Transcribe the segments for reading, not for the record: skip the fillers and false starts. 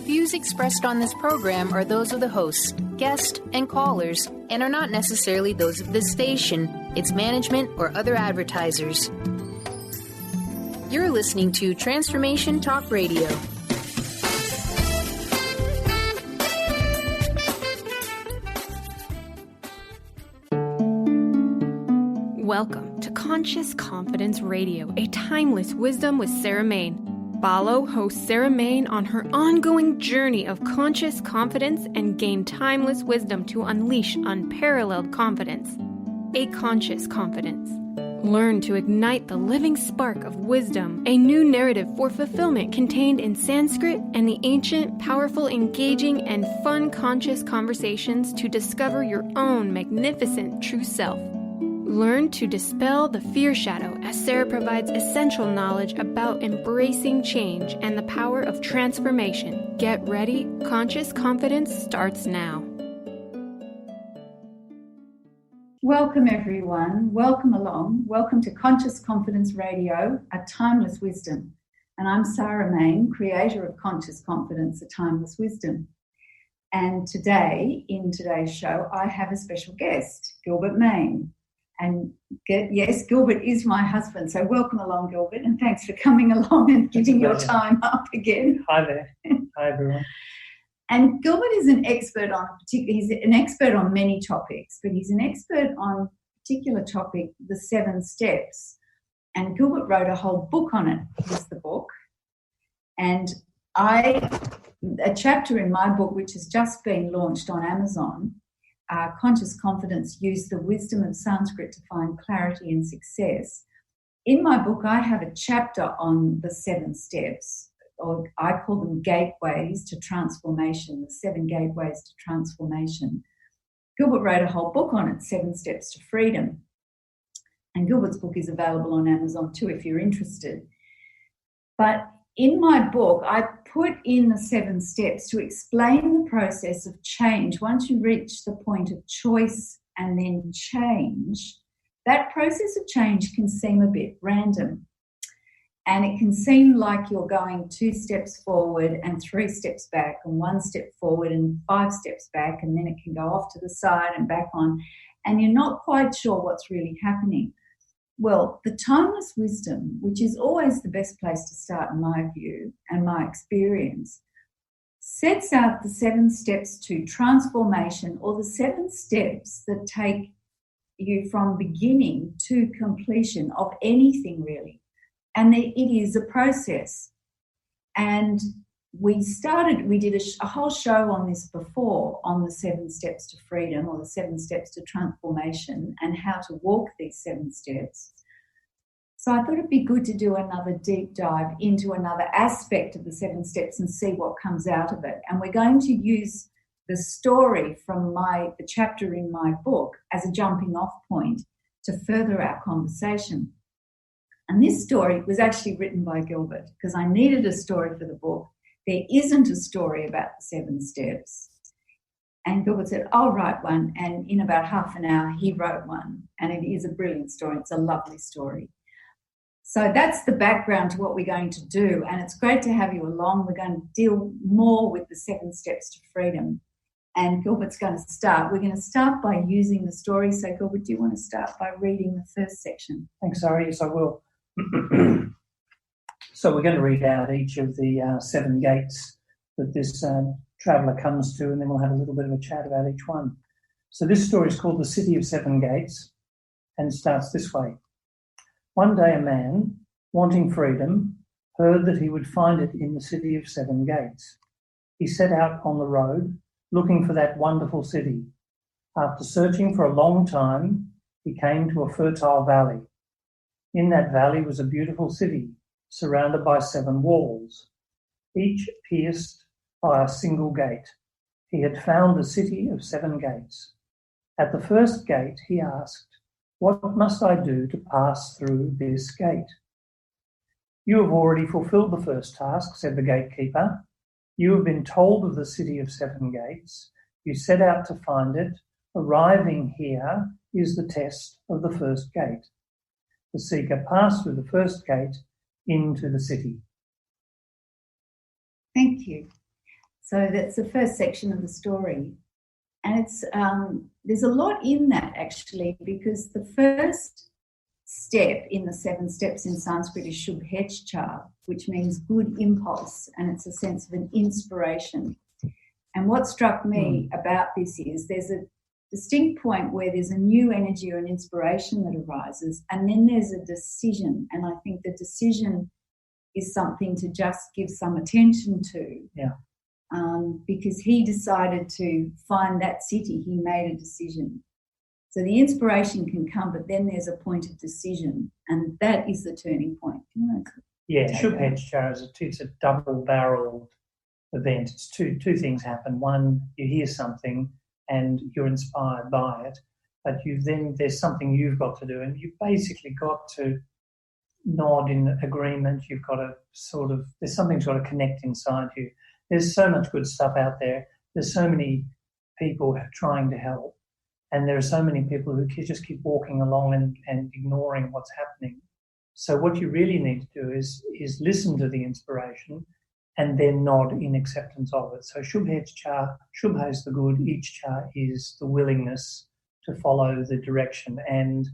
Views expressed on this program are those of the host, guest, and callers, and are not necessarily those of this station, its management, or other advertisers. You're listening to Transformation Talk Radio. Welcome to Conscious Confidence Radio, a timeless wisdom with Sarah Mane. Follow host Sarah Mane on her ongoing journey of conscious confidence and gain timeless wisdom to unleash unparalleled confidence. A conscious confidence. Learn to ignite the living spark of wisdom, a new narrative for fulfillment contained in Sanskrit and the ancient, powerful, engaging, and fun conscious conversations to discover your own magnificent true self. Learn to dispel the fear shadow as Sarah provides essential knowledge about embracing change and the power of transformation. Get ready. Conscious Confidence starts now. Welcome, everyone. Welcome along. Welcome to Conscious Confidence Radio, a timeless wisdom. And I'm Sarah Mane, creator of Conscious Confidence, a timeless wisdom. And today, in today's show, I have a special guest, Gilbert Mane. And yes, Gilbert is my husband. So welcome along, Gilbert, and thanks for coming along and giving your time up again. Hi there. Hi, everyone. And Gilbert is an expert on he's an expert on many topics, but he's an expert on a particular topic, the 7 steps. And Gilbert wrote a whole book on it. Here's the book. And a chapter in my book, which has just been launched on Amazon, Conscious Confidence, Use the Wisdom of Sanskrit to Find Clarity and Success. In my book, I have a chapter on the 7 steps, or I call them gateways to transformation, the 7 gateways to transformation. Gilbert wrote a whole book on it, 7 Steps to Freedom. And Gilbert's book is available on Amazon too if you're interested. But in my book, I put in the 7 steps to explain the process of change. Once you reach the point of choice and then change, that process of change can seem a bit random. And it can seem like you're going 2 steps forward and 3 steps back and 1 step forward and 5 steps back, and then it can go off to the side and back on, and you're not quite sure what's really happening. Well, the timeless wisdom, which is always the best place to start in my view and my experience, sets out the 7 steps to transformation, or the 7 steps that take you from beginning to completion of anything really. And it is a process. And we did a whole show on this before, on the 7 steps to freedom, or the 7 steps to transformation, and how to walk these 7 steps. So I thought it'd be good to do another deep dive into another aspect of the 7 steps and see what comes out of it. And we're going to use the story from the chapter in my book as a jumping off point to further our conversation. And this story was actually written by Gilbert because I needed a story for the book. There isn't a story about the 7 steps. And Gilbert said, I'll write one. And in about half an hour, he wrote one. And it is a brilliant story. It's a lovely story. So that's the background to what we're going to do. And it's great to have you along. We're going to deal more with the 7 steps to freedom. And Gilbert's going to start. We're going to start by using the story. So, Gilbert, do you want to start by reading the first section? Thanks, Sarah. Yes, I will. So we're going to read out each of the 7 gates that this traveller comes to, and then we'll have a little bit of a chat about each one. So this story is called The City of 7 Gates, and starts this way. One day a man, wanting freedom, heard that he would find it in the City of 7 Gates. He set out on the road, looking for that wonderful city. After searching for a long time, he came to a fertile valley. In that valley was a beautiful city, surrounded by 7 walls, each pierced by a single gate. He had found the City of 7 Gates. At the first gate, he asked, "What must I do to pass through this gate?" "You have already fulfilled the first task," said the gatekeeper. "You have been told of the City of 7 Gates. You set out to find it. Arriving here is the test of the first gate." The seeker passed through the first gate into the city. Thank you. So that's the first section of the story. And it's there's a lot in that, actually, because the first step in the 7 steps in Sanskrit is Shubhechcha, which means good impulse, and it's a sense of an inspiration. And what struck me about this is there's a distinct point where there's a new energy or an inspiration that arises, and then there's a decision. And I think the decision is something to just give some attention to. Yeah. Because he decided to find that city, he made a decision. So the inspiration can come, but then there's a point of decision, and that is the turning point. Yeah, Shubhechcha it's a double-barreled event. It's two things happen. One, you hear something and you're inspired by it, but there's something you've got to do, and you've basically got to nod in agreement. You've got to there's something's got to connect inside you. There's so much good stuff out there. There's so many people trying to help, and there are so many people who just keep walking along and ignoring what's happening. So what you really need to do is listen to the inspiration and then nod in acceptance of it. So Shubhechcha, Shubha is the good, Ichcha is the willingness to follow the direction. And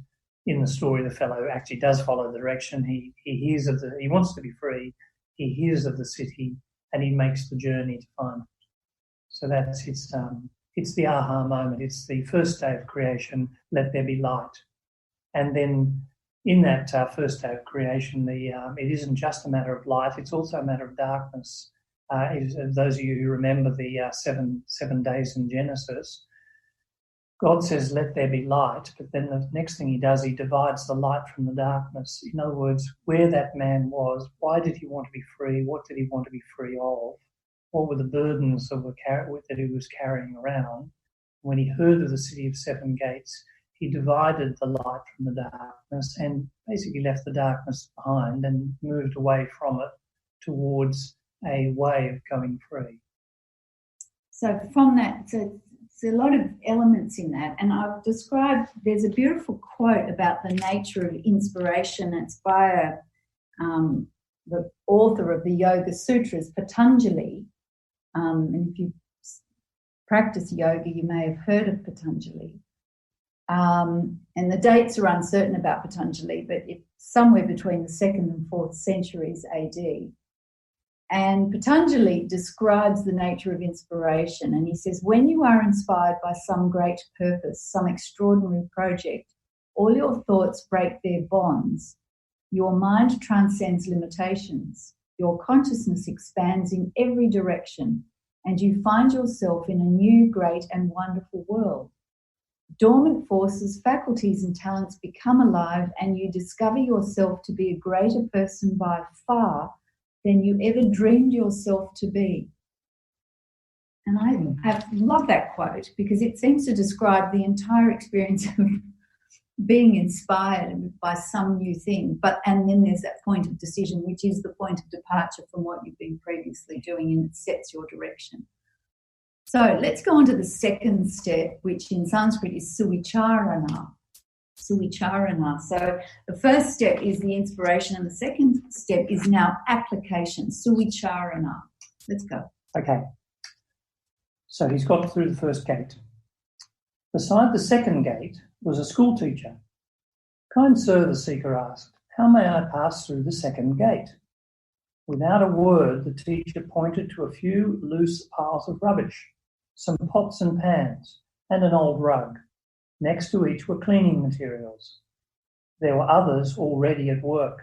in the story, the fellow actually does follow the direction. He hears he wants to be free, he hears of the city, and he makes the journey to find it. So it's the aha moment. It's the first day of creation, let there be light. And then in that first day of creation, it isn't just a matter of light, it's also a matter of darkness. Those of you who remember the seven days in Genesis, God says, let there be light, but then the next thing he does, he divides the light from the darkness. In other words, where that man was, why did he want to be free? What did he want to be free of? What were the burdens that he was carrying around? When he heard of the city of 7 gates, he divided the light from the darkness and basically left the darkness behind and moved away from it towards a way of going free. So from that, there's a lot of elements in that, and I've described, there's a beautiful quote about the nature of inspiration. It's by the author of the Yoga Sutras, Patanjali, and if you practice yoga, you may have heard of Patanjali. And the dates are uncertain about Patanjali, but it's somewhere between the 2nd and 4th centuries AD. And Patanjali describes the nature of inspiration, and he says, when you are inspired by some great purpose, some extraordinary project, all your thoughts break their bonds. Your mind transcends limitations. Your consciousness expands in every direction, and you find yourself in a new, great, and wonderful world. Dormant forces, faculties, and talents become alive, and you discover yourself to be a greater person by far than you ever dreamed yourself to be. And I love that quote because it seems to describe the entire experience of being inspired by some new thing. And then there's that point of decision, which is the point of departure from what you've been previously doing, and it sets your direction. So let's go on to the second step, which in Sanskrit is Suvicharana. Suvicharana. So the first step is the inspiration, and the second step is now application, Suvicharana. Let's go. Okay. So he's got through the first gate. Beside the second gate was a school teacher. Kind sir, the seeker asked, how may I pass through the second gate? Without a word, the teacher pointed to a few loose piles of rubbish, some pots and pans, and an old rug. Next to each were cleaning materials. There were others already at work.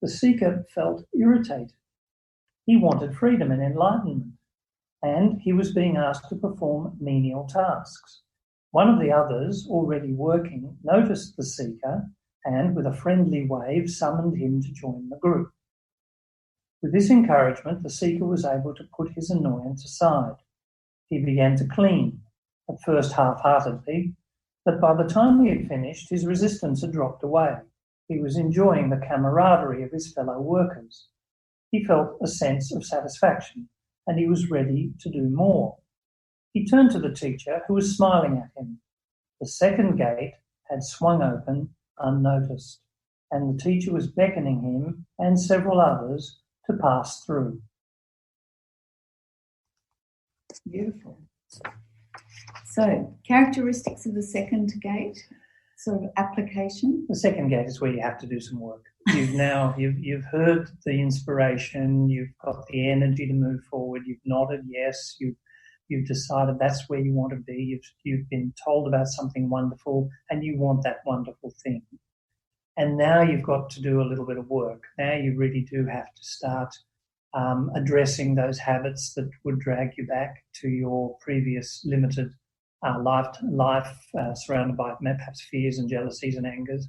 The seeker felt irritated. He wanted freedom and enlightenment, and he was being asked to perform menial tasks. One of the others, already working, noticed the seeker and, with a friendly wave, summoned him to join the group. With this encouragement, the seeker was able to put his annoyance aside. He began to clean, at first half-heartedly, but by the time he had finished, his resistance had dropped away. He was enjoying the camaraderie of his fellow workers. He felt a sense of satisfaction, and he was ready to do more. He turned to the teacher, who was smiling at him. The second gate had swung open unnoticed, and the teacher was beckoning him and several others to pass through. Beautiful. So, characteristics of the second gate, sort of application. The second gate is where you have to do some work. You've heard the inspiration, you've got the energy to move forward, you've nodded yes, you've decided that's where you want to be, you've been told about something wonderful and you want that wonderful thing. And now you've got to do a little bit of work. Now you really do have to start addressing those habits that would drag you back to your previous limited life surrounded by perhaps fears and jealousies and angers.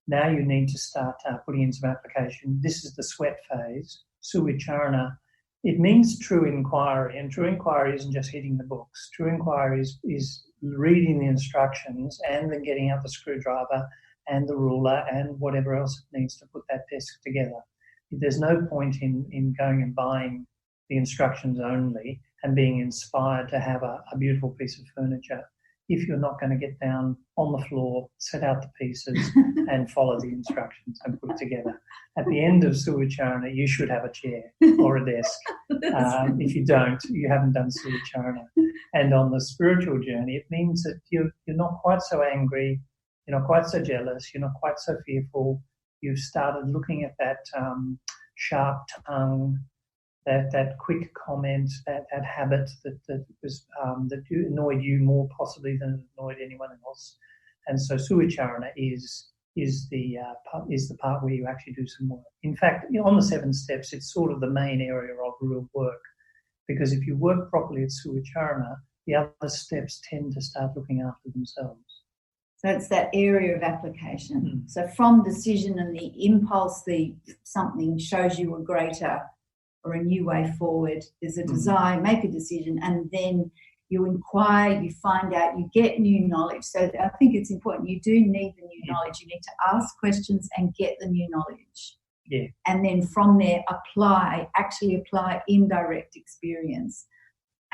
Now you need to start putting in some application. This is the sweat phase, suvicarana. It means true inquiry, and true inquiry isn't just hitting the books. True inquiry is reading the instructions and then getting out the screwdriver and the ruler and whatever else it needs to put that desk together. There's no point in going and buying the instructions only and being inspired to have a beautiful piece of furniture if you're not going to get down on the floor, set out the pieces and follow the instructions and put it together. At the end of Suvicarana, you should have a chair or a desk. If you don't, you haven't done Suvicarana. And on the spiritual journey, it means that you're not quite so angry, you're not quite so jealous, you're not quite so fearful. You've started looking at that sharp tongue, that quick comment, that habit that annoyed you more possibly than it annoyed anyone else. And so Suvicarana is the part where you actually do some work. In fact, on the 7 steps, it's sort of the main area of real work, because if you work properly at Suvicarana, the other steps tend to start looking after themselves. So it's that area of application. So from decision and the impulse, something shows you a greater or a new way forward. There's a desire, make a decision, and then you inquire, you find out, you get new knowledge. So I think it's important. You do need the new knowledge. You need to ask questions and get the new knowledge. Yeah. And then from there, actually apply indirect experience.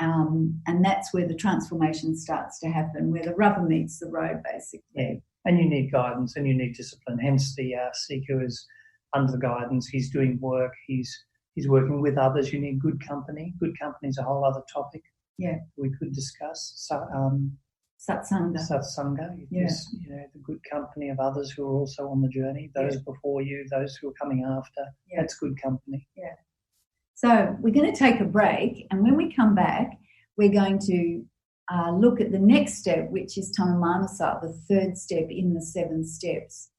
And that's where the transformation starts to happen, where the rubber meets the road, basically. Yeah. And you need guidance and you need discipline. Hence the seeker is under the guidance. He's doing work. He's working with others. You need good company. Good company is a whole other topic. Yeah. We could discuss. Satsanga. Yes, the good company of others who are also on the journey, those before you, those who are coming after. Yeah. That's good company. Yeah. So we're going to take a break, and when we come back, we're going to look at the next step, which is Tanumanasa, the 3rd step in the 7 steps.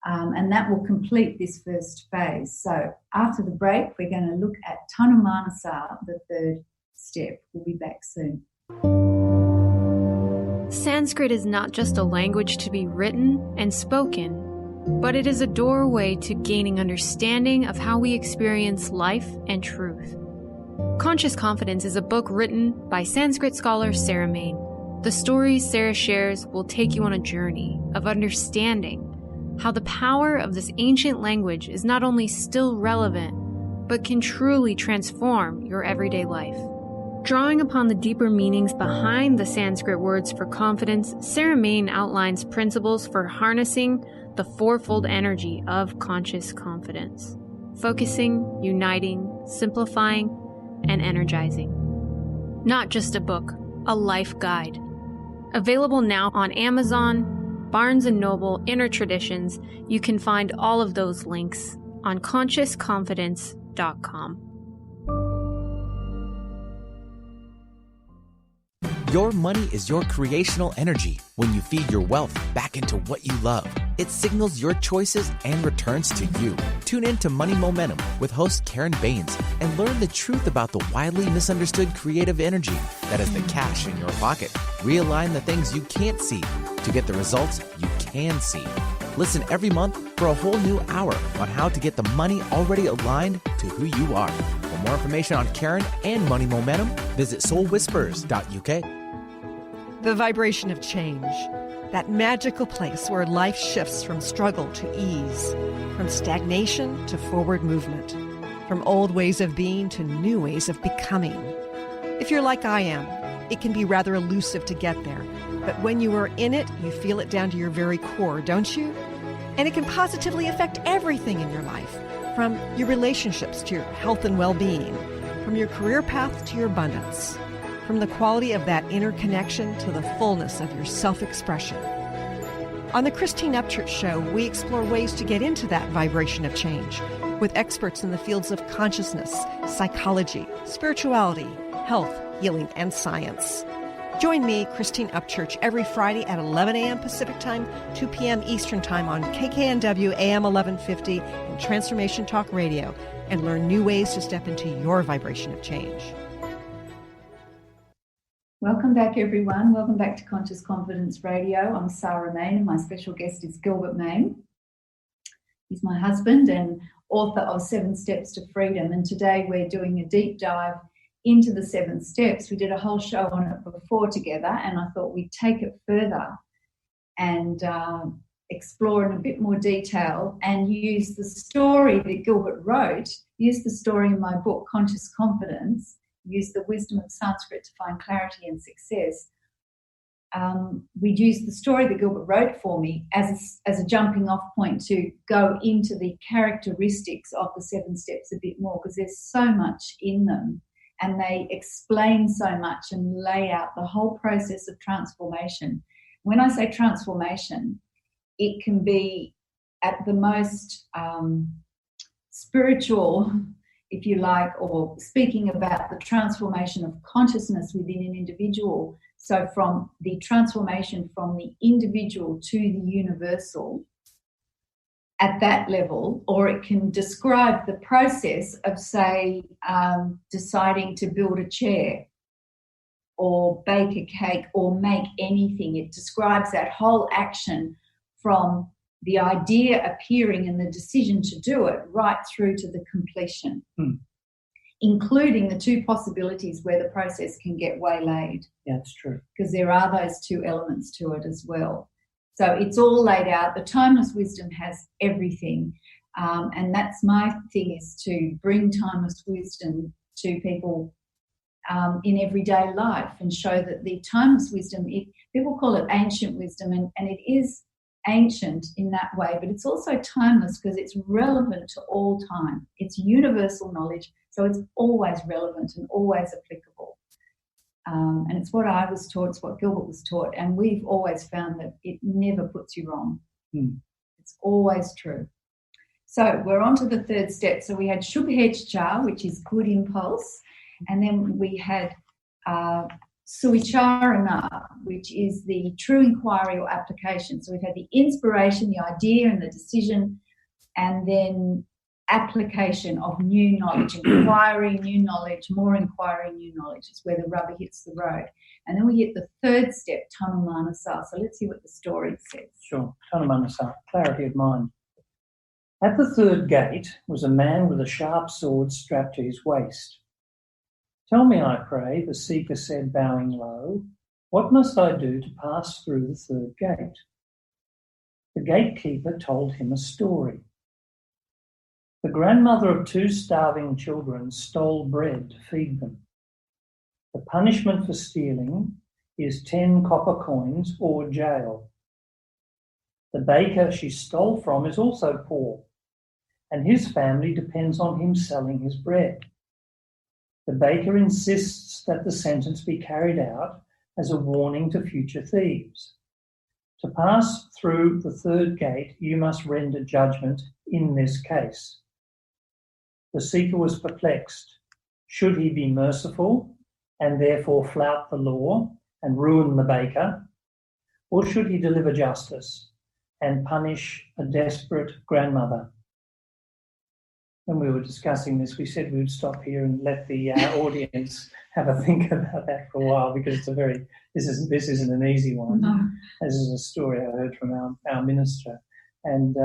And that will complete this first phase. So after the break, we're going to look at Tanumanasa, the 3rd step. We'll be back soon. Sanskrit is not just a language to be written and spoken, but it is a doorway to gaining understanding of how we experience life and truth. Conscious Confidence is a book written by Sanskrit scholar Sarah Mane. The stories Sarah shares will take you on a journey of understanding how the power of this ancient language is not only still relevant, but can truly transform your everyday life. Drawing upon the deeper meanings behind the Sanskrit words for confidence, Sarah Mane outlines principles for harnessing the 4-fold energy of conscious confidence: focusing, uniting, simplifying, and energizing. Not just a book, a life guide. Available now on Amazon, Barnes & Noble, Inner Traditions. You can find all of those links on consciousconfidence.com. Your money is your creational energy. When you feed your wealth back into what you love, it signals your choices and returns to you. Tune in to Money Momentum with host Karen Baines and learn the truth about the widely misunderstood creative energy that is the cash in your pocket. Realign the things you can't see to get the results you can see. Listen every month for a whole new hour on how to get the money already aligned to who you are. For more information on Karen and Money Momentum, visit soulwhispers.uk. The vibration of change, that magical place where life shifts from struggle to ease, from stagnation to forward movement, from old ways of being to new ways of becoming. If you're like I am, it can be rather elusive to get there, but when you are in it, you feel it down to your very core, don't you? And it can positively affect everything in your life, from your relationships to your health and well-being, from your career path to your abundance. from the quality of that inner connection to the fullness of your self-expression. On the Christine Upchurch Show, we explore ways to get into that vibration of change with experts in the fields of consciousness, psychology, spirituality, health, healing, and science. Join me, Christine Upchurch, every Friday at 11 a.m. Pacific Time, 2 p.m. Eastern Time on KKNW AM 1150 and Transformation Talk Radio, and learn new ways to step into your vibration of change. Welcome back, everyone. Welcome back to Conscious Confidence Radio. I'm Sarah Mane, and my special guest is Gilbert Mane. He's my husband and author of 7 Steps to Freedom. And today we're doing a deep dive into the 7 steps. We did a whole show on it before together, and I thought we'd take it further and explore in a bit more detail and use the story that Gilbert wrote, use the story in my book, Conscious Confidence, use the wisdom of Sanskrit to find clarity and success. We'd use the story that Gilbert wrote for me as a jumping off point to go into the characteristics of the 7 steps a bit more, because there's so much in them and they explain so much and lay out the whole process of transformation. When I say transformation, it can be at the most spiritual, if you like, or speaking about the transformation of consciousness within an individual. So from the transformation from the individual to the universal at that level, or it can describe the process of, say, deciding to build a chair or bake a cake or make anything. It describes that whole action from the idea appearing and the decision to do it right through to the completion, including the 2 possibilities where the process can get waylaid. Yeah, that's true. Because there are those 2 elements to it as well. So it's all laid out. The Timeless Wisdom has everything. And that's my thing, is to bring timeless wisdom to people in everyday life and show that the timeless wisdom, people call it ancient wisdom, and it is ancient in that way, but it's also timeless because it's relevant to all time. It's universal knowledge, so it's always relevant and always applicable. And it's what I was taught, it's what Gilbert was taught, and we've always found that it never puts you wrong. It's always true. So we're on to the 3rd step. So we had Shubhechcha, which is good impulse, and then we had Suicharana, which is the true inquiry or application. So we've had the inspiration, the idea and the decision, and then application of new knowledge, inquiry, new knowledge, more inquiry, new knowledge. It's where the rubber hits the road. And then we hit the 3rd step, Tanumanasa. So let's see what the story says. Sure. Tanumanasa, clarity of mind. At the 3rd gate was a man with a sharp sword strapped to his waist. "Tell me, I pray," the seeker said, bowing low, "what must I do to pass through the 3rd gate?" The gatekeeper told him a story. The grandmother of 2 starving children stole bread to feed them. The punishment for stealing is 10 copper coins or jail. The baker she stole from is also poor, and his family depends on him selling his bread. The baker insists that the sentence be carried out as a warning to future thieves. To pass through the 3rd gate, you must render judgment in this case. The seeker was perplexed. Should he be merciful and therefore flout the law and ruin the baker? Or should he deliver justice and punish a desperate grandmother? When we were discussing this, we said we would stop here and let the audience have a think about that for a while, because it's this isn't an easy one. No. This is a story I heard from our minister, and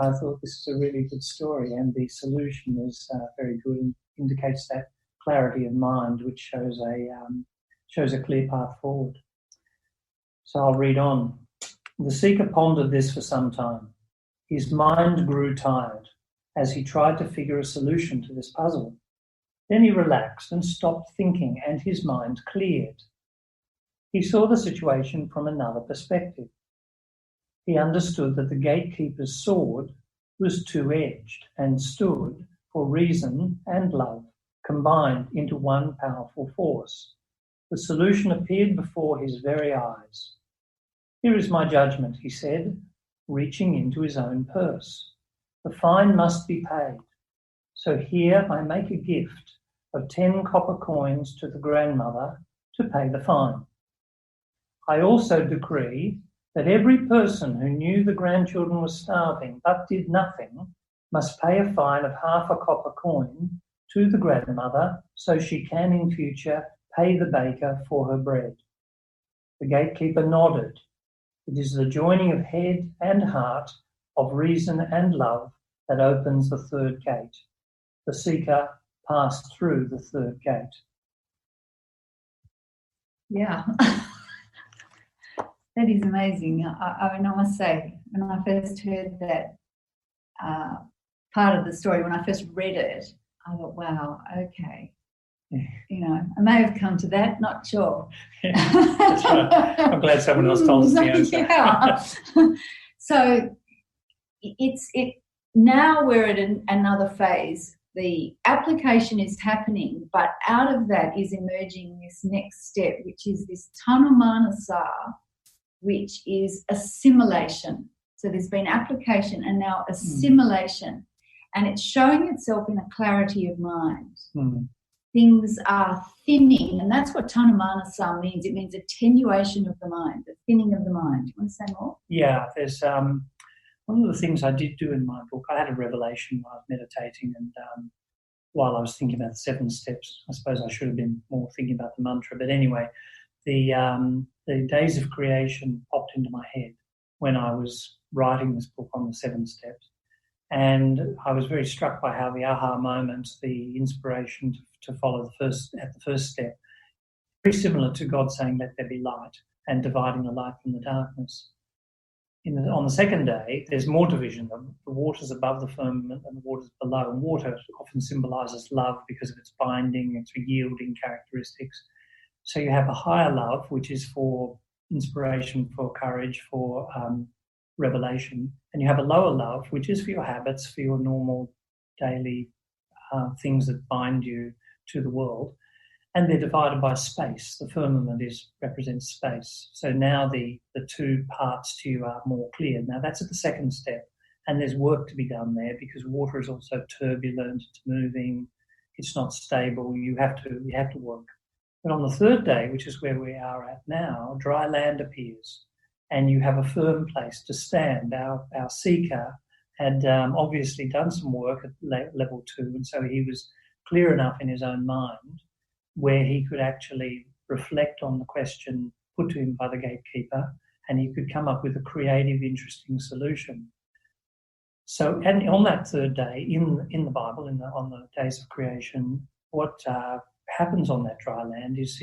I thought this is a really good story, and the solution is very good and indicates that clarity of mind, which shows a clear path forward. So I'll read on. The seeker pondered this for some time. His mind grew tired as he tried to figure a solution to this puzzle. Then he relaxed and stopped thinking, and his mind cleared. He saw the situation from another perspective. He understood that the gatekeeper's sword was 2-edged and stood for reason and love combined into one powerful force. The solution appeared before his very eyes. "Here is my judgment," he said, reaching into his own purse. "The fine must be paid. So here I make a gift of 10 copper coins to the grandmother to pay the fine. I also decree that every person who knew the grandchildren were starving but did nothing must pay a fine of half a copper coin to the grandmother so she can in future pay the baker for her bread." The gatekeeper nodded. "It is the joining of head and heart, of reason and love, that opens the third gate. The seeker passed through the third gate." Yeah. That is amazing. I must say, when I first heard that part of the story, when I first read it, I thought, wow, okay. I may have come to that, not sure. Yeah, that's right. I'm glad someone else told us the answer. Yeah. So now we're at another phase. The application is happening, but out of that is emerging this next step, which is this Tanumanasa, which is assimilation. So there's been application and now assimilation. And it's showing itself in a clarity of mind. Things are thinning, and that's what Tanumanasa means. It means attenuation of the mind, the thinning of the mind. Do you want to say more? Yeah, there's one of the things I did do in my book, I had a revelation while I was meditating, and while I was thinking about the 7 steps, I suppose I should have been more thinking about the mantra. But anyway, the days of creation popped into my head when I was writing this book on the 7 steps. And I was very struck by how the aha moment, the inspiration to follow the first step, very similar to God saying, "Let there be light," and dividing the light from the darkness. On the second day, there's more division. The waters above the firmament and the waters below. And water often symbolises love because of its binding, its yielding characteristics. So you have a higher love, which is for inspiration, for courage, for revelation. And you have a lower love, which is for your habits, for your normal daily things that bind you to the world. And they're divided by space. The firmament represents space. So now the 2 parts to you are more clear. Now that's at the second step. And there's work to be done there because water is also turbulent, it's moving, it's not stable. You have to work. But on the third day, which is where we are at now, dry land appears. And you have a firm place to stand. Our seeker had obviously done some work at level 2, and so he was clear enough in his own mind where he could actually reflect on the question put to him by the gatekeeper, and he could come up with a creative, interesting solution. So, and on that third day, in the Bible, on the days of creation, what happens on that dry land is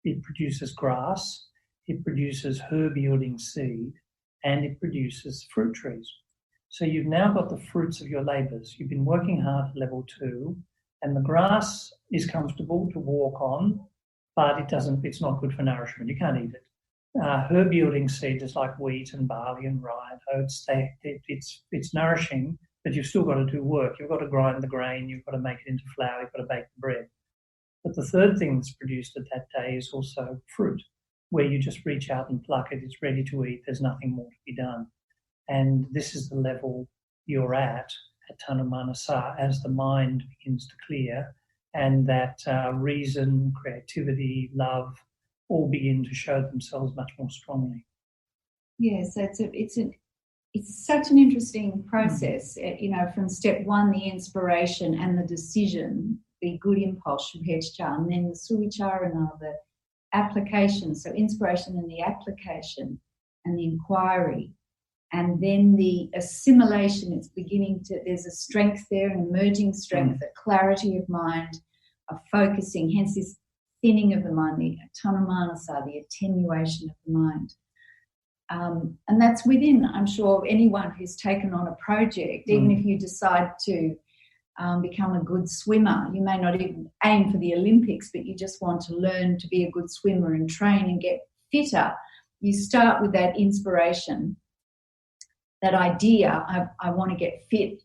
it produces grass, it produces herb-yielding seed, and it produces fruit trees. So you've now got the fruits of your labours. You've been working hard at level 2, and the grass is comfortable to walk on, but it's not good for nourishment. You can't eat it. Herb-yielding seed is like wheat and barley and rye and oats. It's nourishing, but you've still got to do work. You've got to grind the grain. You've got to make it into flour. You've got to bake the bread. But the third thing that's produced at that day is also fruit, where you just reach out and pluck it. It's ready to eat. There's nothing more to be done. And this is the level you're at Tanumanasa, as the mind begins to clear and that reason, creativity, love all begin to show themselves much more strongly. Yes, it's such an interesting process. From step 1, the inspiration and the decision, the good impulse, Shubhechcha, and then the Suvicarana, the application, so inspiration and the application and the inquiry. And then the assimilation, it's beginning to, there's a strength there, an emerging strength, a clarity of mind, a focusing, hence this thinning of the mind, the Tanumanasa, the attenuation of the mind. And that's within, I'm sure, anyone who's taken on a project, even if you decide to become a good swimmer. You may not even aim for the Olympics, but you just want to learn to be a good swimmer and train and get fitter. You start with that inspiration, that idea, I want to get fit.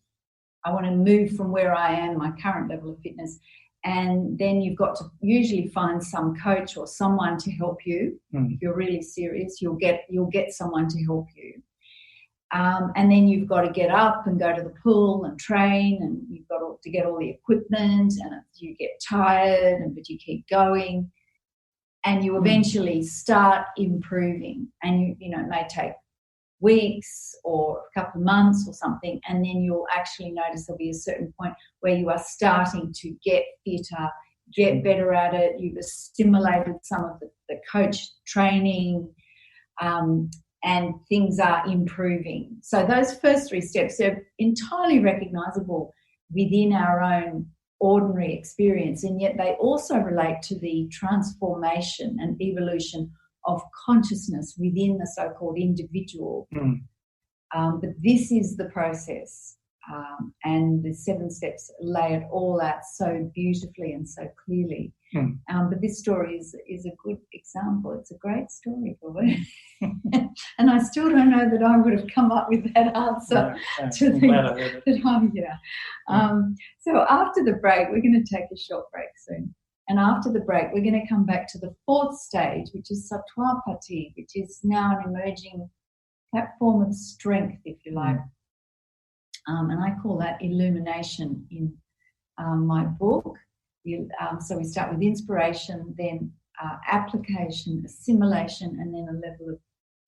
I want to move from where I am, my current level of fitness, And then you've got to usually find some coach or someone to help you. If you're really serious, you'll get someone to help you. And then you've got to get up and go to the pool and train, and you've got to get all the equipment, and you get tired, but you keep going, and you eventually start improving. And you know, it may take weeks or a couple of months or something, and then you'll actually notice there'll be a certain point where you are starting to get fitter, get better at it. You've assimilated some of the coach training, and things are improving. So those first 3 steps are entirely recognizable within our own ordinary experience, and yet they also relate to the transformation and evolution of consciousness within the so-called individual. But this is the process, and the 7 steps lay it all out so beautifully and so clearly. But this story is a good example. It's a great story, Gilbert. And I still don't know that I would have come up with that answer to the So after the break, we're going to take a short break soon. And after the break, we're going to come back to the 4th stage, which is Sattva-pati, which is now an emerging platform of strength, if you like. And I call that illumination in my book. So we start with inspiration, then application, assimilation, and then a level of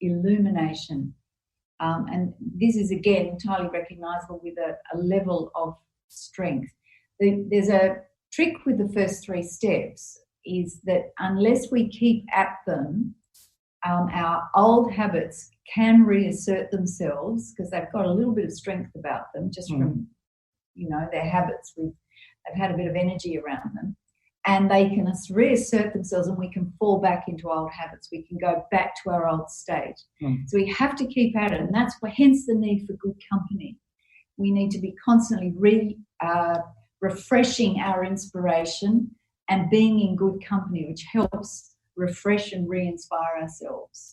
illumination. And this is, again, entirely recognizable with a level of strength. There's a trick with the first 3 steps, is that unless we keep at them, our old habits can reassert themselves, because they've got a little bit of strength about them just from, you know, their habits. They've had a bit of energy around them, and they can reassert themselves, and we can fall back into old habits. We can go back to our old state. So we have to keep at it, and that's hence the need for good company. We need to be constantly refreshing our inspiration and being in good company, which helps refresh and re-inspire ourselves.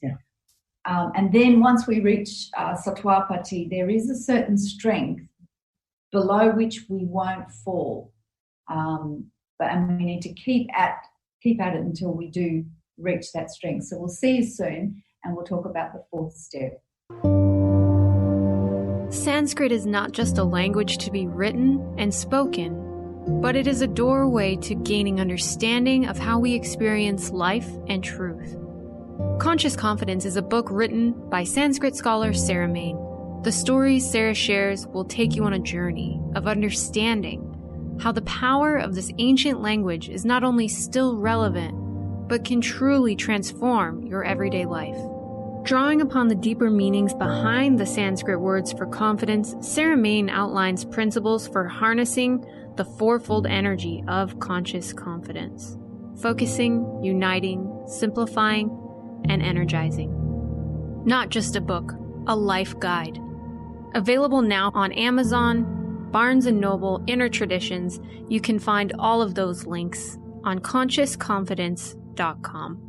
And then once we reach Sattva-pati, there is a certain strength below which we won't fall. And we need to keep at it until we do reach that strength. So we'll see you soon, and we'll talk about the 4th step. Sanskrit is not just a language to be written and spoken, but it is a doorway to gaining understanding of how we experience life and truth. Conscious Confidence is a book written by Sanskrit scholar Sarah Mane. The stories Sarah shares will take you on a journey of understanding how the power of this ancient language is not only still relevant, but can truly transform your everyday life. Drawing upon the deeper meanings behind the Sanskrit words for confidence, Sarah Mane outlines principles for harnessing the 4-fold energy of conscious confidence: focusing, uniting, simplifying, and energizing. Not just a book, a life guide. Available now on Amazon, Barnes & Noble, Inner Traditions. You can find all of those links on consciousconfidence.com.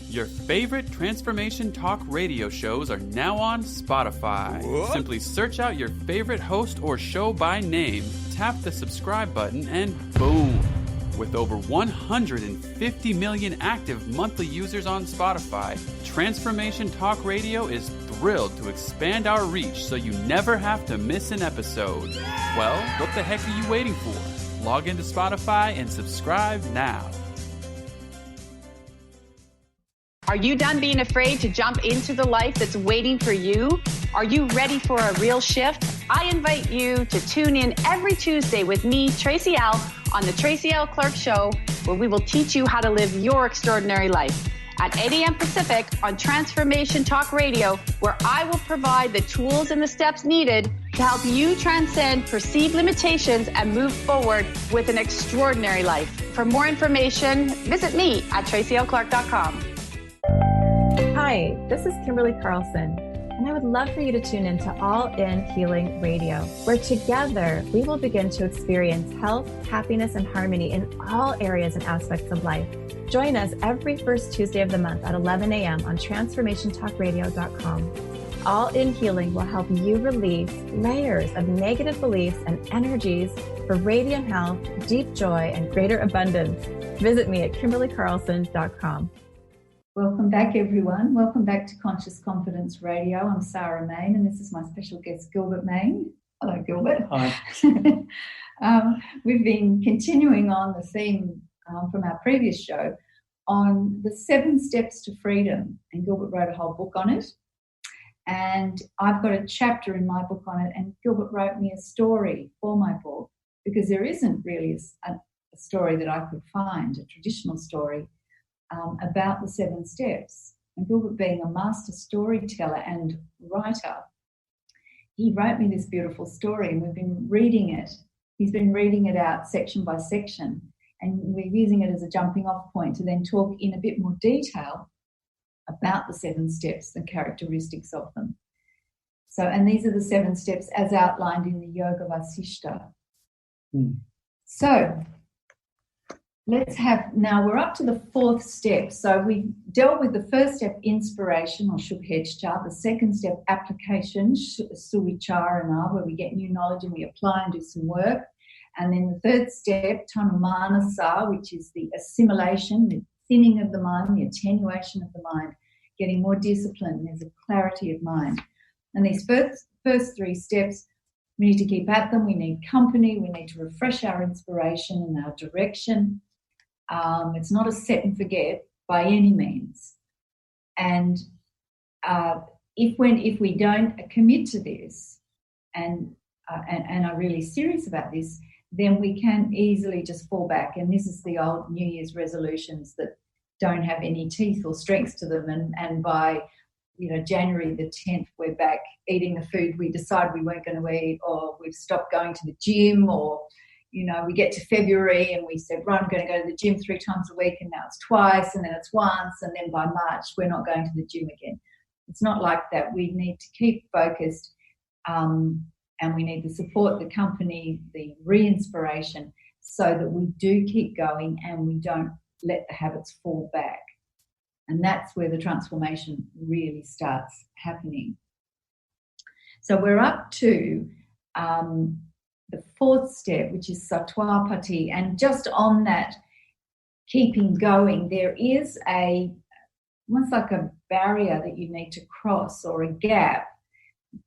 Your favorite Transformation Talk radio shows are now on Spotify. What? Simply search out your favorite host or show by name, tap the subscribe button, and boom! With over 150 million active monthly users on Spotify, Transformation Talk Radio is thrilled to expand our reach so you never have to miss an episode. Well, what the heck are you waiting for? Log into Spotify and subscribe now. Are you done being afraid to jump into the life that's waiting for you? Are you ready for a real shift? I invite you to tune in every Tuesday with me, Tracy L., on the Tracy L. Clark Show, where we will teach you how to live your extraordinary life. At 8 a.m. Pacific on Transformation Talk Radio, where I will provide the tools and the steps needed to help you transcend perceived limitations and move forward with an extraordinary life. For more information, visit me at tracylclark.com. Hi, this is Kimberly Carlson, and I would love for you to tune into All In Healing Radio, where together we will begin to experience health, happiness, and harmony in all areas and aspects of life. Join us every first Tuesday of the month at 11 a.m. on TransformationTalkRadio.com. All In Healing will help you release layers of negative beliefs and energies for radiant health, deep joy, and greater abundance. Visit me at KimberlyCarlson.com. Welcome back, everyone. Welcome back to Conscious Confidence Radio. I'm Sarah Mane, and this is my special guest, Gilbert Mane. Hello, Gilbert. Hi. We've been continuing on the theme from our previous show on the 7 steps to freedom, and Gilbert wrote a whole book on it. And I've got a chapter in my book on it, and Gilbert wrote me a story for my book, because there isn't really a story that I could find, a traditional story, about the 7 steps. And Gilbert, being a master storyteller and writer, he wrote me this beautiful story, and we've been reading it. He's been reading it out section by section, and we're using it as a jumping off point to then talk in a bit more detail about the 7 steps, the characteristics of them. So, and these are the 7 steps as outlined in the Yoga Vasishta. So, now we're up to the 4th step. So we dealt with the first step, inspiration or Shubhechcha, the second step, application, Suvicharana, where we get new knowledge and we apply and do some work. And then the third step, Tanumanasa, which is the assimilation, the thinning of the mind, the attenuation of the mind, getting more discipline. There's a clarity of mind. And these first 3 steps, we need to keep at them. We need company. We need to refresh our inspiration and our direction. It's not a set and forget by any means. And if we don't commit to this and are really serious about this, then we can easily just fall back. And this is the old New Year's resolutions that don't have any teeth or strength to them. And by January the 10th, we're back eating the food we decided we weren't going to eat, or we've stopped going to the gym, or we get to February and we said, right, I'm going to go to the gym 3 times a week, and now it's twice, and then it's once, and then by March we're not going to the gym again. It's not like that. We need to keep focused, and we need to support the company, the re-inspiration, so that we do keep going and we don't let the habits fall back. And that's where the transformation really starts happening. So we're up to the 4th step, which is Sattvapati. And just on that, keeping going, there is almost like a barrier that you need to cross, or a gap,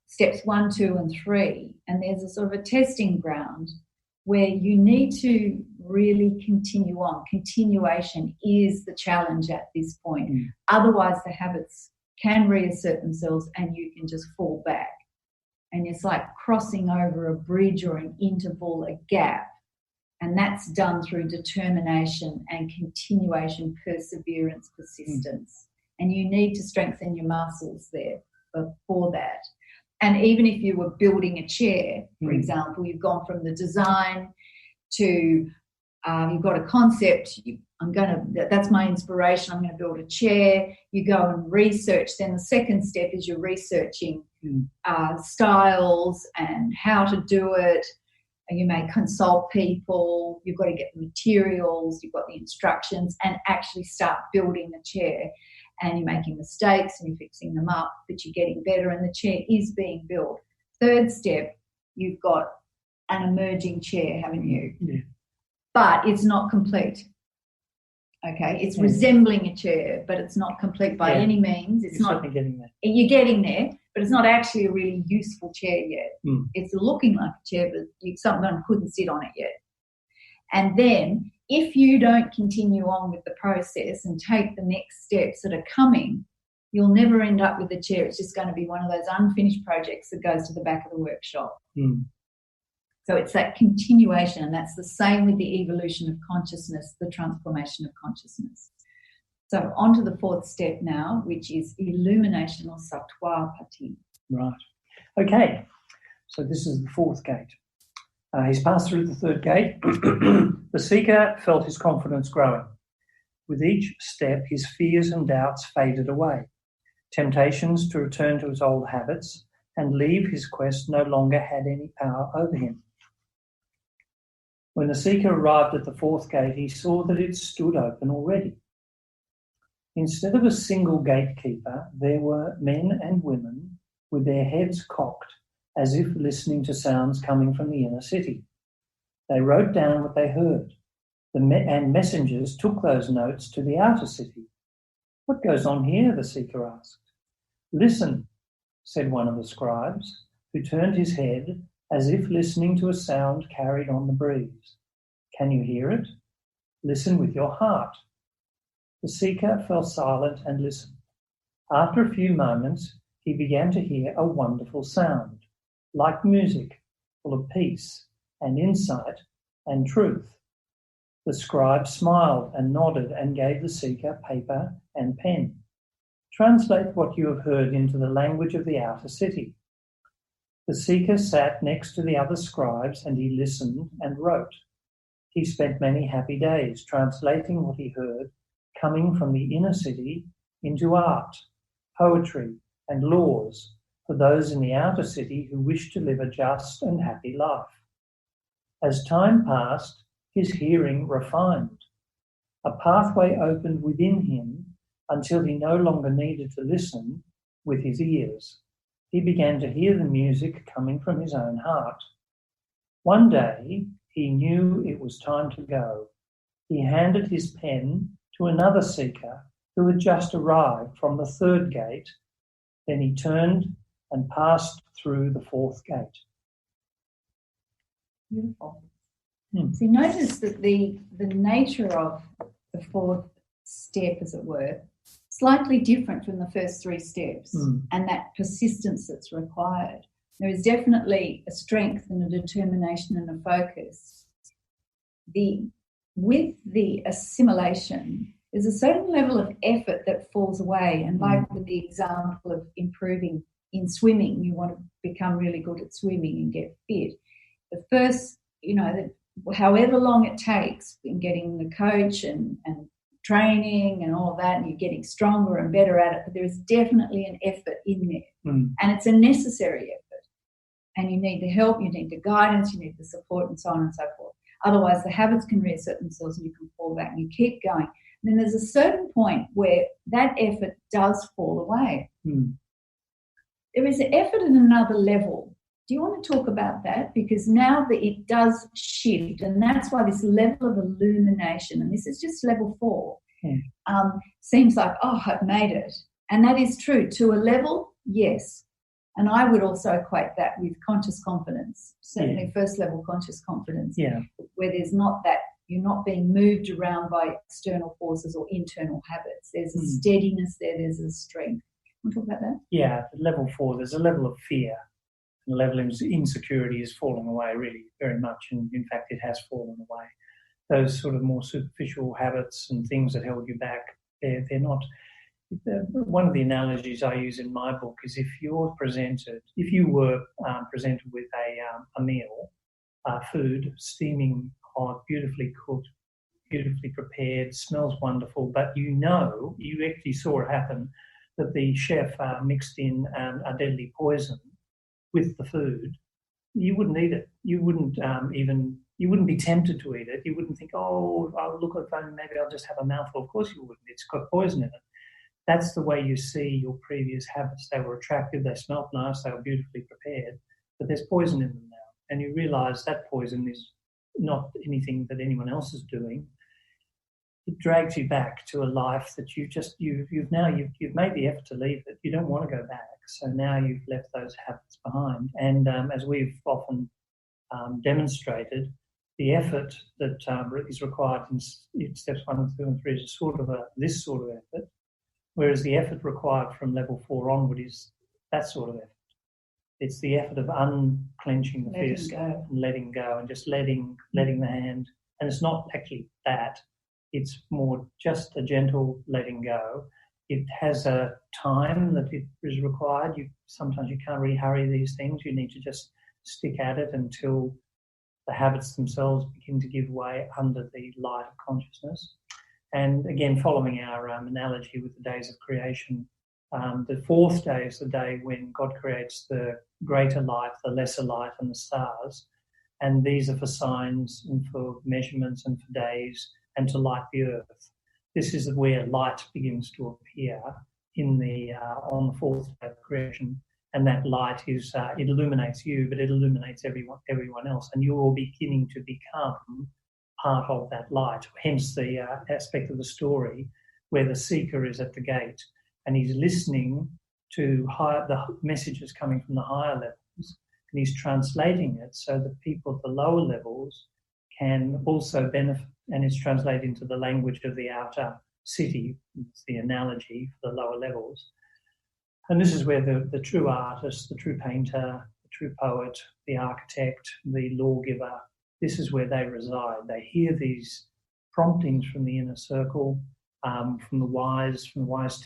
steps 1, 2, and 3. And there's a sort of a testing ground where you need to really continue on. Continuation is the challenge at this point. Otherwise, the habits can reassert themselves and you can just fall back. And it's like crossing over a bridge or an interval, a gap. And that's done through determination and continuation, perseverance, persistence. And you need to strengthen your muscles there for that. And even if you were building a chair, for example, you've gone from the design to you've got a concept, that's my inspiration, I'm going to build a chair. You go and research. Then the second step is you're researching styles and how to do it. And you may consult people. You've got to get the materials, you've got the instructions, and actually start building the chair. And you're making mistakes and you're fixing them up, but you're getting better and the chair is being built. Third step, you've got an emerging chair, haven't you? Yeah. But it's not complete. Okay, it's resembling a chair, but it's not complete by any means. It's not getting there. You're getting there, but it's not actually a really useful chair yet. It's looking like a chair, but someone couldn't sit on it yet. And then if you don't continue on with the process and take the next steps that are coming, you'll never end up with a chair. It's just going to be one of those unfinished projects that goes to the back of the workshop. So it's that continuation, and that's the same with the evolution of consciousness, the transformation of consciousness. So on to the 4th step now, which is illumination or Sattvapati. Right. Okay. So this is the 4th gate. He's passed through the 3rd gate. The seeker felt his confidence growing. With each step, his fears and doubts faded away. Temptations to return to his old habits and leave his quest no longer had any power over him. When the seeker arrived at the 4th gate, he saw that it stood open already. Instead of a single gatekeeper, there were men and women with their heads cocked, as if listening to sounds coming from the inner city. They wrote down what they heard, and messengers took those notes to the outer city. "What goes on here?" the seeker asked. "Listen," said one of the scribes, who turned his head as if listening to a sound carried on the breeze. "Can you hear it? Listen with your heart." The seeker fell silent and listened. After a few moments, he began to hear a wonderful sound, like music, full of peace and insight and truth. The scribe smiled and nodded and gave the seeker paper and pen. "Translate what you have heard into the language of the outer city." The seeker sat next to the other scribes and he listened and wrote. He spent many happy days translating what he heard, coming from the inner city into art, poetry, and laws for those in the outer city who wish to live a just and happy life. As time passed, his hearing refined. A pathway opened within him until he no longer needed to listen with his ears. He began to hear the music coming from his own heart. One day, he knew it was time to go. He handed his pen to another seeker who had just arrived from the third gate. Then he turned and passed through the fourth gate. Beautiful. So you notice that the nature of the fourth step, as it were, slightly different from the first three steps, and that persistence that's required. There is definitely a strength and a determination and a focus. With the assimilation, there's a certain level of effort that falls away. And like with the example of improving in swimming, you want to become really good at swimming and get fit. The first, however long it takes in getting the coach and training and all that, and you're getting stronger and better at it, but there is definitely an effort in there. And it's a necessary effort. And you need the help, you need the guidance, you need the support, and so on and so forth. Otherwise, the habits can reassert themselves and you can fall back and you keep going. And then there's a certain point where that effort does fall away. There is an effort at another level. Do you want to talk about that? Because now that it does shift, and that's why this level of illumination, and this is just level 4, seems like, oh, I've made it. And that is true. To a level, yes. And I would also equate that with conscious confidence, certainly first level conscious confidence, where there's not that, you're not being moved around by external forces or internal habits. There's a steadiness there, there's a strength. Want to talk about that? Yeah, at level 4, there's a level of fear. The level of insecurity is falling away really very much, and in fact it has fallen away. Those sort of more superficial habits and things that held you back, they're not. One of the analogies I use in my book is if you were presented with a meal, food, steaming hot, beautifully cooked, beautifully prepared, smells wonderful, but you actually saw it happen, that the chef mixed in a deadly poison with the food, you wouldn't eat it. You wouldn't you wouldn't be tempted to eat it. You wouldn't think, oh, I'll look at it, maybe I'll just have a mouthful. Of course you wouldn't. It's got poison in it. That's the way you see your previous habits. They were attractive, they smelled nice, they were beautifully prepared, but there's poison in them now. And you realise that poison is not anything that anyone else is doing. It drags you back to a life that you've made the effort to leave it. You don't want to go back. So now you've left those habits behind. And as we've often demonstrated, the effort that is required in steps 1, 2, and 3 is this sort of effort, whereas the effort required from level 4 onward is that sort of effort. It's the effort of unclenching the fist and letting go and just letting the hand. And it's not actually that. It's more just a gentle letting go. It has a time that it is required. Sometimes you can't really hurry these things. You need to just stick at it until the habits themselves begin to give way under the light of consciousness. And again, following our analogy with the days of creation, the 4th day is the day when God creates the greater light, the lesser light, and the stars. And these are for signs and for measurements and for days and to light the earth. This is where light begins to appear on the 4th day of creation. and that light is it illuminates you, but it illuminates everyone else, and you're beginning to become part of that light. Hence the aspect of the story where the seeker is at the gate and he's listening to the messages coming from the higher levels, and he's translating it so that people at the lower levels can also benefit, and it's translated into the language of the outer city. It's the analogy for the lower levels. And this is where the true artist, the true painter, the true poet, the architect, the lawgiver, this is where they reside. They hear these promptings from the inner circle, from the wise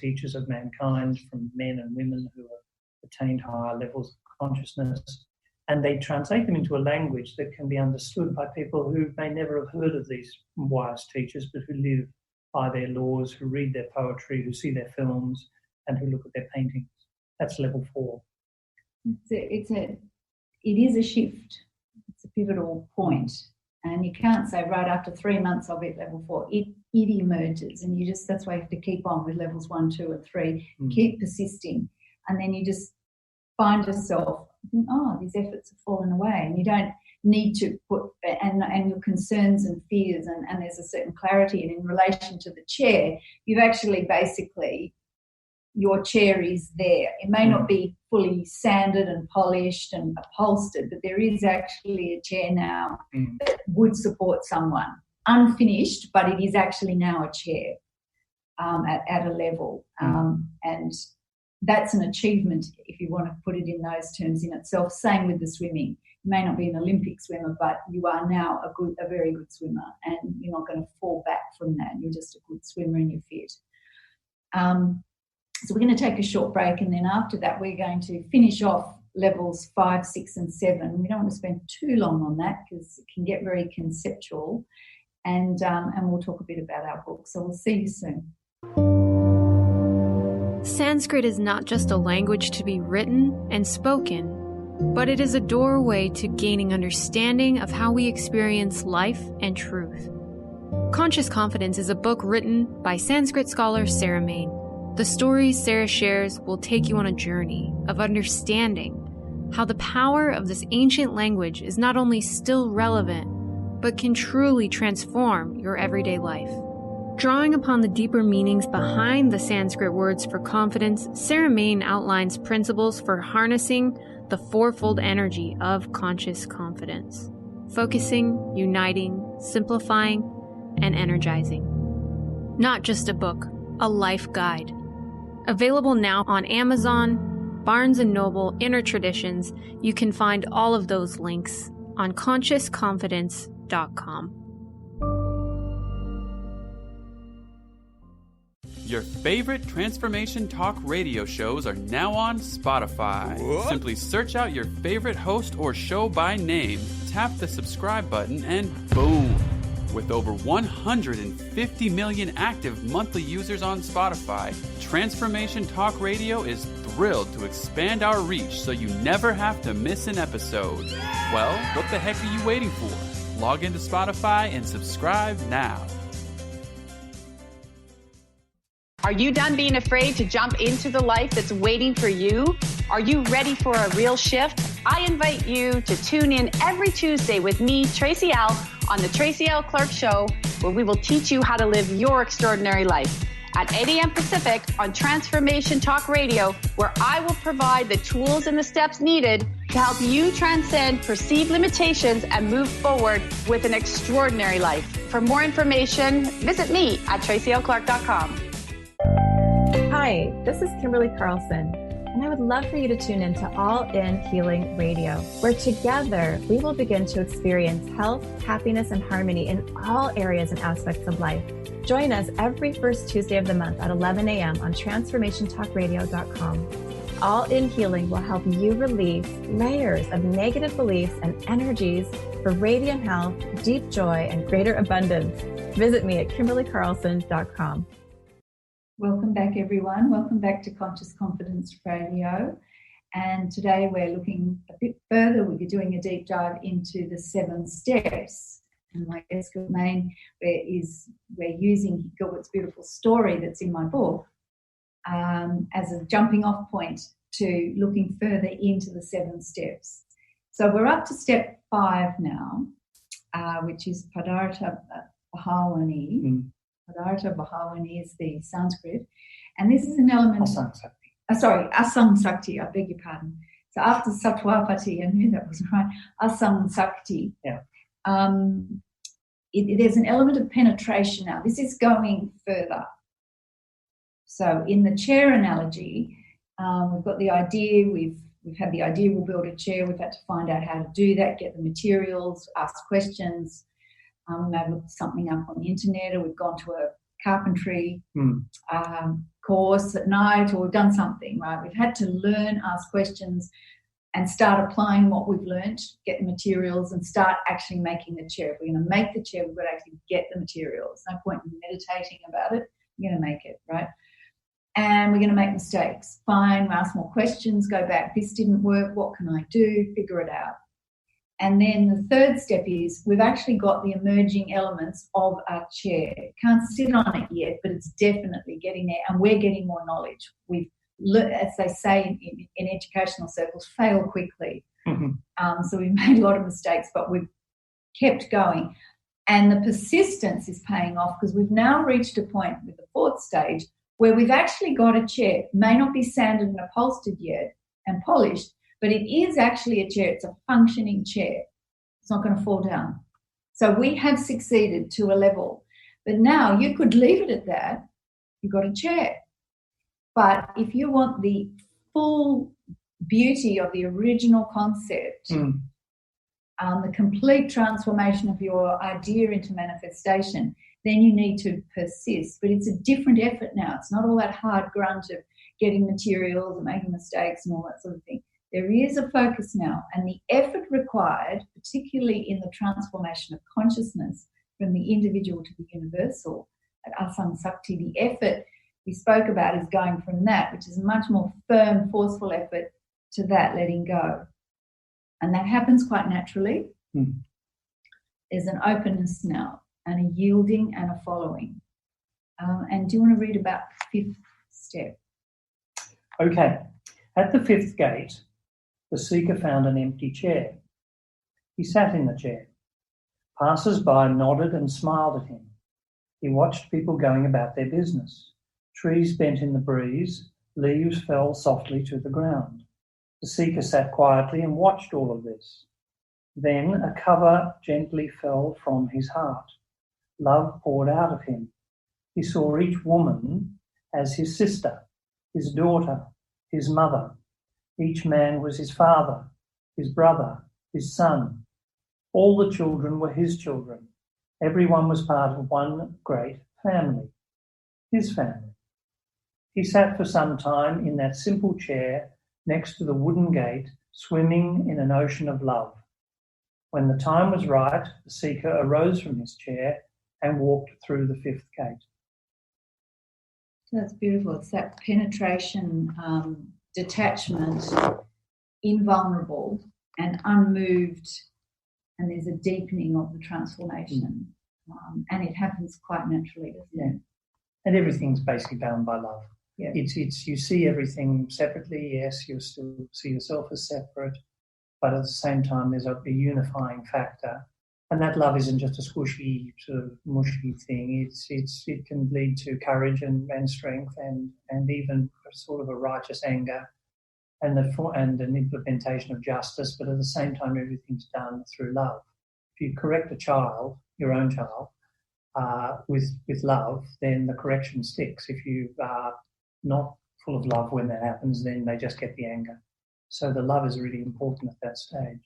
teachers of mankind, from men and women who have attained higher levels of consciousness, and they translate them into a language that can be understood by people who may never have heard of these wise teachers, but who live by their laws, who read their poetry, who see their films, and who look at their paintings. That's level 4. It is a shift. It's a pivotal point. And you can't say right after 3 months of it, level 4, it emerges. And that's why you have to keep on with levels 1, 2, and 3, keep persisting. And then you just find yourself, these efforts have fallen away. And you don't need to put, and your concerns and fears, and there's a certain clarity. And in relation to the chair, you've actually basically, your chair is there. It may not be fully sanded and polished and upholstered, but there is actually a chair now that would support someone. Unfinished, but it is actually now a chair at a level. And that's an achievement, if you want to put it in those terms, in itself. Same with the swimming. You may not be an Olympic swimmer, but you are now a very good swimmer, and you're not going to fall back from that. You're just a good swimmer and you're fit. So we're going to take a short break, and then after that we're going to finish off levels 5, 6 and 7. We don't want to spend too long on that because it can get very conceptual, and we'll talk a bit about our book. So we'll see you soon. Sanskrit is not just a language to be written and spoken, but it is a doorway to gaining understanding of how we experience life and truth. Conscious Confidence is a book written by Sanskrit scholar Sarah Mane. The stories Sarah shares will take you on a journey of understanding how the power of this ancient language is not only still relevant, but can truly transform your everyday life. Drawing upon the deeper meanings behind the Sanskrit words for confidence, Sarah Mane outlines principles for harnessing the fourfold energy of conscious confidence: focusing, uniting, simplifying, and energizing. Not just a book, a life guide. Available now on Amazon, Barnes & Noble, Inner Traditions. You can find all of those links on consciousconfidence.com. Your favorite transformation talk radio shows are now on Spotify. What? Simply search out your favorite host or show by name, tap the subscribe button, and boom! With over 150 million active monthly users on Spotify, Transformation Talk Radio is thrilled to expand our reach so you never have to miss an episode. Well, what the heck are you waiting for? Log into Spotify and subscribe now. Are you done being afraid to jump into the life that's waiting for you? Are you ready for a real shift? I invite you to tune in every Tuesday with me, Tracy Al, on the Tracy L. Clark Show, where we will teach you how to live your extraordinary life. At 8 a.m. Pacific on Transformation Talk Radio, where I will provide the tools and the steps needed to help you transcend perceived limitations and move forward with an extraordinary life. For more information, visit me at tracylclark.com. Hi, this is Kimberly Carlson, and I would love for you to tune in to All In Healing Radio, where together we will begin to experience health, happiness, and harmony in all areas and aspects of life. Join us every first Tuesday of the month at 11 a.m. on transformationtalkradio.com. All In Healing will help you release layers of negative beliefs and energies for radiant health, deep joy, and greater abundance. Visit me at KimberlyCarlson.com. Welcome back, everyone. Welcome back to Conscious Confidence Radio. And today we're looking a bit further. We're doing a deep dive into the 7 steps. And my guest, Gilbert Mane, we're using Gilbert's beautiful story that's in my book as a jumping off point to looking further into the 7 steps. So we're up to step 5 now, which is Padartha Bhavani. Padartha Bhavani is the Sanskrit. And this is an element... Asang Sakti, I beg your pardon. So after Sattva-pati, I knew that was right, Asang Sakti. Yeah. There's an element of penetration now. This is going further. So in the chair analogy, we've got the idea, we've had the idea we'll build a chair, we've had to find out how to do that, get the materials, ask questions, maybe look something up on the internet, or we've gone to a carpentry course at night, or we've done something, right? We've had to learn, ask questions, and start applying what we've learned, get the materials, and start actually making the chair. If we're going to make the chair, we've got to actually get the materials. No point in meditating about it. We're going to make it, right? And we're going to make mistakes. Fine, ask more questions, go back. This didn't work. What can I do? Figure it out. And then the third step is we've actually got the emerging elements of our chair. Can't sit on it yet, but it's definitely getting there, and we're getting more knowledge. We've, as they say in educational circles, fail quickly. So we've made a lot of mistakes, but we've kept going. And the persistence is paying off, because we've now reached a point with the 4th stage where we've actually got a chair. It may not be sanded and upholstered yet and polished, but it is actually a chair. It's a functioning chair. It's not going to fall down. So we have succeeded to a level. But now you could leave it at that. You've got a chair. But if you want the full beauty of the original concept, the complete transformation of your idea into manifestation, then you need to persist. But it's a different effort now. It's not all that hard grunt of getting materials and making mistakes and all that sort of thing. There is a focus now, and the effort required, particularly in the transformation of consciousness from the individual to the universal, at Asang Sakti, the effort we spoke about is going from that, which is a much more firm, forceful effort, to that letting go. And that happens quite naturally. There's an openness now, and a yielding and a following. And do you want to read about the 5th step? Okay. At the 5th gate, the seeker found an empty chair. He sat in the chair. Passers-by nodded and smiled at him. He watched people going about their business. Trees bent in the breeze, leaves fell softly to the ground. The seeker sat quietly and watched all of this. Then a cover gently fell from his heart. Love poured out of him. He saw each woman as his sister, his daughter, his mother. Each man was his father, his brother, his son. All the children were his children. Everyone was part of one great family, his family. He sat for some time in that simple chair next to the wooden gate, swimming in an ocean of love. When the time was right, the seeker arose from his chair and walked through the 5th gate. That's beautiful. It's that penetration, detachment, invulnerable and unmoved, and there's a deepening of the transformation. And it happens quite naturally, doesn't it? And everything's basically bound by love. Yeah. It's you see everything separately, yes, you still see yourself as separate, but at the same time there's a unifying factor. And that love isn't just a squishy sort of mushy thing. It can lead to courage and strength and even sort of a righteous anger and an implementation of justice, but at the same time everything's done through love. If you correct a child, your own child, with love, then the correction sticks. If you are not full of love when that happens, then they just get the anger. So the love is really important at that stage.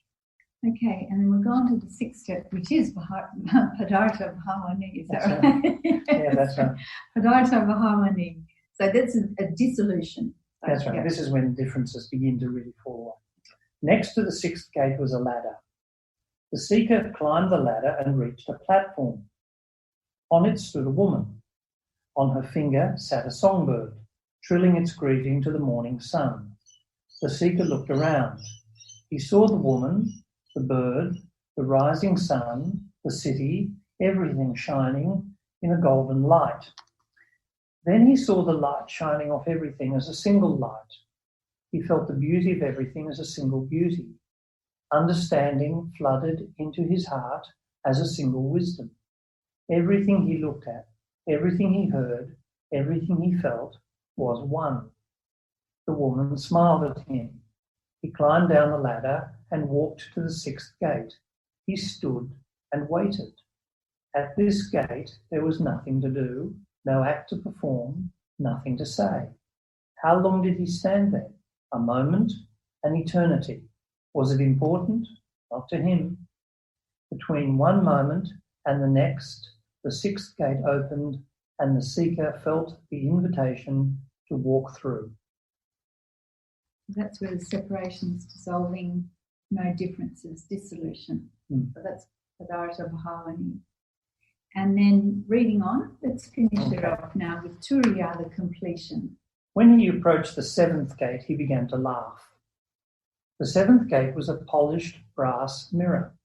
Okay, and then we're going to the 6th step, which is Padartha Bhavani. Is that right? Yeah, that's right. Padartha Bhavani. So that's a dissolution. That's right. This is when differences begin to really fall away. Next to the 6th gate was a ladder. The seeker climbed the ladder and reached a platform. On it stood a woman. On her finger sat a songbird, trilling its greeting to the morning sun. The seeker looked around. He saw the woman, the bird, the rising sun, the city, everything shining in a golden light. Then he saw the light shining off everything as a single light. He felt the beauty of everything as a single beauty. Understanding flooded into his heart as a single wisdom. Everything he looked at, everything he heard, everything he felt was one. The woman smiled at him. He climbed down the ladder and walked to the 6th gate. He stood and waited. At this gate, there was nothing to do, no act to perform, nothing to say. How long did he stand there? A moment, an eternity. Was it important? Not to him. Between one moment and the next, the 6th gate opened and the seeker felt the invitation to walk through. That's where the separation is dissolving, no differences, dissolution. So that's Padartha Bhavani. And then reading on, let's finish it off now with Turiya, the completion. When he approached the 7th gate, he began to laugh. The 7th gate was a polished brass mirror.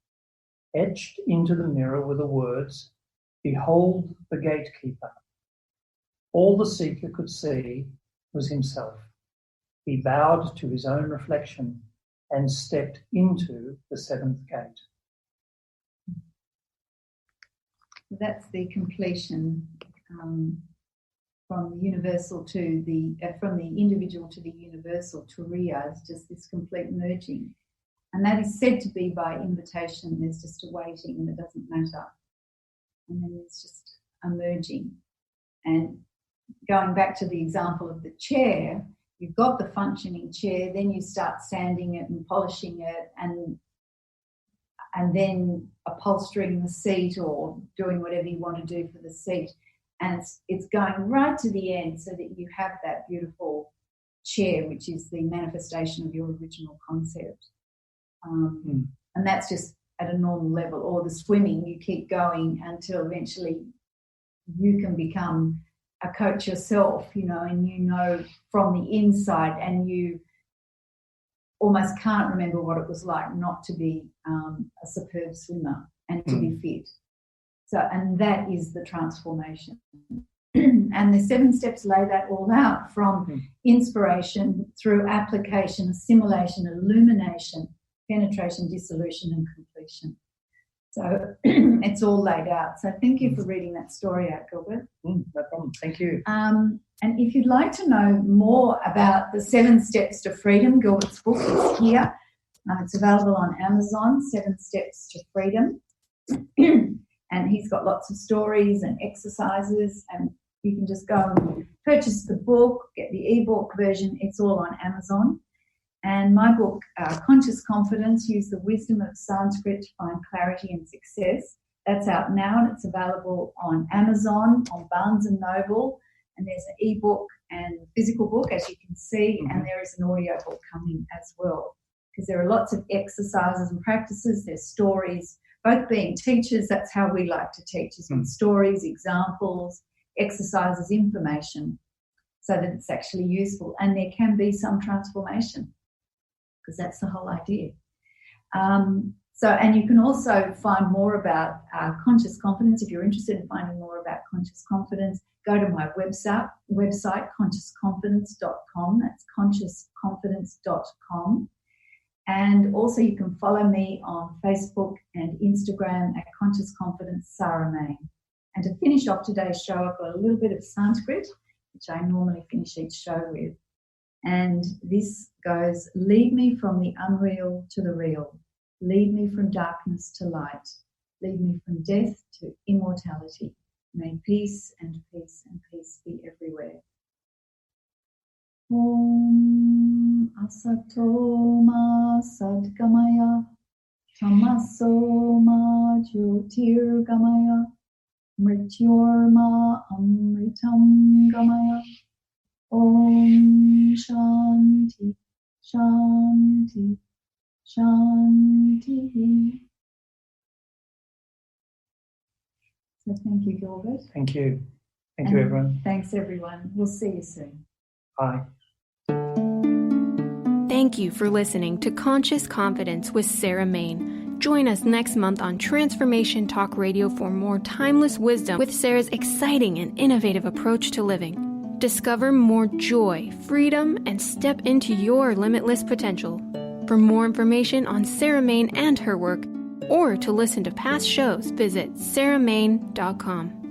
Etched into the mirror were the words, "Behold the gatekeeper." All the seeker could see was himself. He bowed to his own reflection and stepped into the 7th gate. That's the completion from the universal to the from the individual to the universal. Turiya is just this complete merging, and that is said to be by invitation. There's just a waiting, and it doesn't matter, and then there's just a merging. And going back to the example of the chair, you've got the functioning chair, then you start sanding it and polishing it, and then upholstering the seat or doing whatever you want to do for the seat. And it's going right to the end so that you have that beautiful chair, which is the manifestation of your original concept. And that's just at a normal level. Or the swimming, you keep going until eventually you can become a coach yourself, and you know from the inside, and you almost can't remember what it was like not to be a superb swimmer and to be fit. So, and that is the transformation. And the 7 steps lay that all out, from inspiration through application, assimilation, illumination, penetration, dissolution, and completion. So it's all laid out. So thank you for reading that story out, Gilbert. No problem. Thank you. And if you'd like to know more about the 7 Steps to Freedom, Gilbert's book is here. It's available on Amazon, 7 Steps to Freedom. And he's got lots of stories and exercises, and you can just go and purchase the book, get the ebook version. It's all on Amazon. And my book, Conscious Confidence, Use the Wisdom of Sanskrit to Find Clarity and Success. That's out now, and it's available on Amazon, on Barnes & Noble, and there's an ebook and physical book, as you can see, and there is an audio book coming as well, because there are lots of exercises and practices. There's stories. Both being teachers, that's how we like to teach, is with stories, examples, exercises, information, so that it's actually useful. And there can be some transformation, because that's the whole idea. And you can also find more about conscious confidence. If you're interested in finding more about conscious confidence, go to my website consciousconfidence.com. That's consciousconfidence.com. And also you can follow me on Facebook and Instagram at Conscious Confidence Sarah Mane. And to finish off today's show, I've got a little bit of Sanskrit, which I normally finish each show with. And this goes, lead me from the unreal to the real. Lead me from darkness to light. Lead me from death to immortality. May peace and peace and peace be everywhere. Om Asato Ma Sadgamaya Tamaso Ma Jyotirgamaya Mrityorma Amritam Gamaya. Om Shanti Shanti Shanti. So thank you, Gilbert. Thank you. Thank you, everyone. Thanks, everyone. We'll see you soon. Bye. Thank you for listening to Conscious Confidence with Sarah Mane. Join us next month on Transformation Talk Radio for more timeless wisdom with Sarah's exciting and innovative approach to living. Discover more joy, freedom, and step into your limitless potential. For more information on Sarah Mane and her work, or to listen to past shows, visit sarahmane.com.